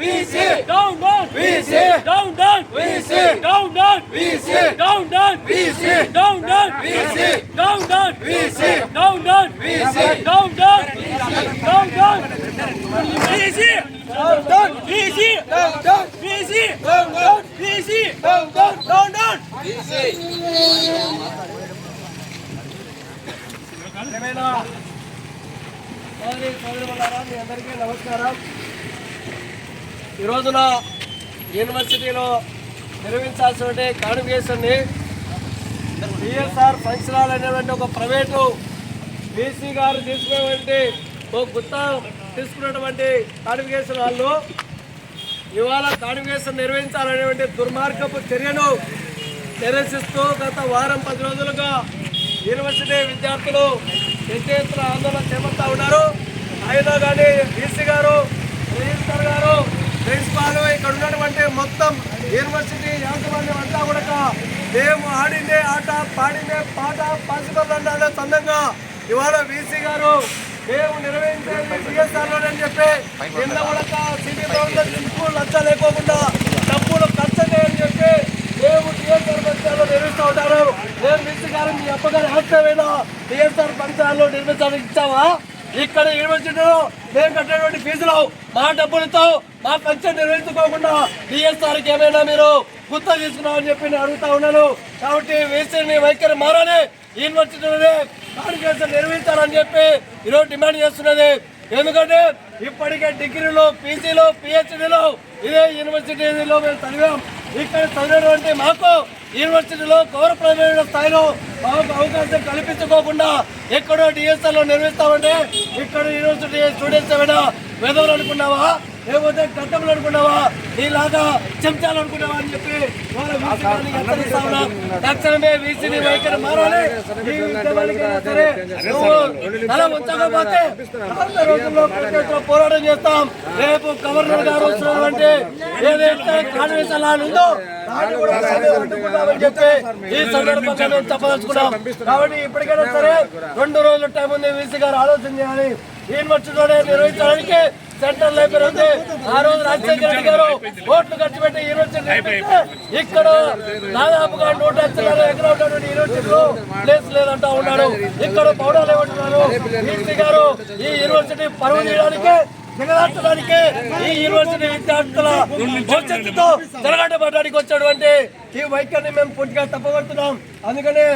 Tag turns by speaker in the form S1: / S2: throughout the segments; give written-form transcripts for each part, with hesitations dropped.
S1: VC
S2: down down
S1: VC
S2: down down
S1: VC
S2: down down
S1: VC
S2: down down
S1: VC
S2: down down
S1: VC
S2: down down
S1: VC
S2: down down
S1: VC
S2: down down down down VC down down VC
S1: down down
S2: VC
S1: down down
S2: VC
S1: down down
S2: down down
S1: VC
S3: మీ అందరికీ నమస్కారం. ఈ రోజున యూనివర్సిటీలో నిర్వహించాల్సిన కాన్వకేషన్ని TSR function hall అనేటువంటి ఒక private BC గారు తీసుకునేటువంటి ఒక గుత్త తీసుకున్నటువంటి కాన్వకేషన్ హాల్లో ఇవాళ కాన్వకేషన్ నిర్వహించాలనేటువంటి దుర్మార్గపు చర్యను నిరసిస్తూ గత వారం 10 రోజులుగా యూనివర్సిటీ విద్యార్థులు పెద్ద ఎత్తున ఆందోళన చేపడతా ఉన్నారు. అయినా కానీ బీసీ గారు, రిజిస్టర్ గారు, ప్రిన్సిపాల్, ఇక్కడ ఉన్నటువంటి మొత్తం యూనివర్సిటీ యాజమాన్యం అంతా కూడా మేము ఆడిందే ఆట, పాడిందే పాట, పంచుకోవాలన్న సందంగా ఇవాళ బీసీ గారు మేము నిర్వహించేది టీఎస్ఆర్లోనే అని చెప్పి కింద కూడా సిటీ ప్రభుత్వం లక్ష లేకోకుండా డబ్బులు ఖర్చు అని చెప్పి మేము టీఎస్ఆర్ పంచాలలో నిర్మిస్తూ ఉంటారు. నేను బీసీ గారు మీ అప్పగారి ఆశ్రయమైన టీఎస్ఆర్ పంచాలలో నిర్మించడానికి ఇచ్చావా? ఇక్కడ యూనివర్సిటీలో మేము కట్టినటువంటి ఫీజులు మా డబ్బులతో మా పంచాయతీ నిర్వహించుకోకుండా టీఎస్ఆర్కి ఏమైనా మీరు గుర్త తీసుకున్నామని చెప్పి నేను అడుగుతా ఉన్నాను. కాబట్టి వీసీని వైఖరి మారాలి, యూనివర్సిటీలోనే కాన్వకేషన్ నిర్వహించాలని చెప్పి ఈరోజు డిమాండ్ చేస్తున్నది. ఎందుకంటే ఇప్పటికే డిగ్రీలో, పీజీలో, పిహెచ్డీలో ఇదే యూనివర్సిటీలో మేము చదివాం. ఇక్కడ చదివినటువంటి మాకు యూనివర్సిటీలో గౌరవప్రదమైన స్థాయిలో మాకు అవకాశం కల్పించుకోకుండా ఎక్కడో డిఎస్ఆర్లో నిర్వహిస్తామంటే ఇక్కడ యూనివర్సిటీ స్టూడెంట్స్ ఏమైనా వెదవలు అనుకున్నావా, లేకపోతే గతంలో అనుకున్నావా, నీలాగా చెంచాలు అనుకున్నావా అని చెప్పి తక్షణమే వీసీని వైఖరి మారాలి. సరే అలా ఉంచకపోతే రోజుల్లో పోరాటం చేస్తాం. రేపు గవర్నర్ గారు వచ్చినటువంటి ఏదైతే కాన్వకేషన్ లా ఉందో దాన్ని కూడా అడ్డుకుంటామని చెప్పి ఈ సందర్భంగా మేము చెప్పదలుచుకున్నాం. కాబట్టి ఇప్పటికైనా సరే 2 రోజుల టైం ఉంది, వీసీ గారు ఆలోచన చేయాలి. యూనివర్సిటీలోనే నిర్వహించడానికి సెంట్రల్ లైబ్రరీ ఉంది. ఆ రోజు రాజశేఖర రెడ్డి గారు ఓట్లు ఖర్చు పెట్టి యూనివర్సిటీ ఇక్కడ దాదాపుగా 100 లక్షల ఎకరా ఉన్నటువంటి యూనివర్సిటీలో ప్లేస్ లేదంటా ఉన్నాడు. ఇక్కడ పౌడాలు ఏమంటున్నారు? వీసీ గారు ఈ యూనివర్సిటీ పరువు తీయడానికి, దిగదార్చడానికి, ఈ యూనివర్సిటీ విద్యార్థుల భవిష్యత్తుతో జరగబడడానికి వచ్చేటువంటి ఈ వైఖరిని మేము పూర్తిగా తప్పబడుతున్నాం. అందుకని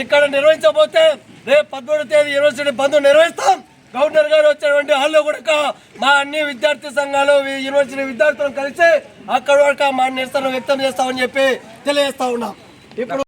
S3: ఇక్కడ నిర్వహించబోతే రేపు 13వ తేదీ యూనివర్సిటీ బంద్ నిర్వహిస్తాం. గవర్నర్ గారు వచ్చినటువంటి హాల్లో కూడా మా అన్ని విద్యార్థి సంఘాలు, యూనివర్సిటీ విద్యార్థులను కలిసి అక్కడ వరకు మా నిరసన వ్యక్తం చేస్తామని చెప్పి తెలియజేస్తా ఉన్నాం. ఇప్పుడు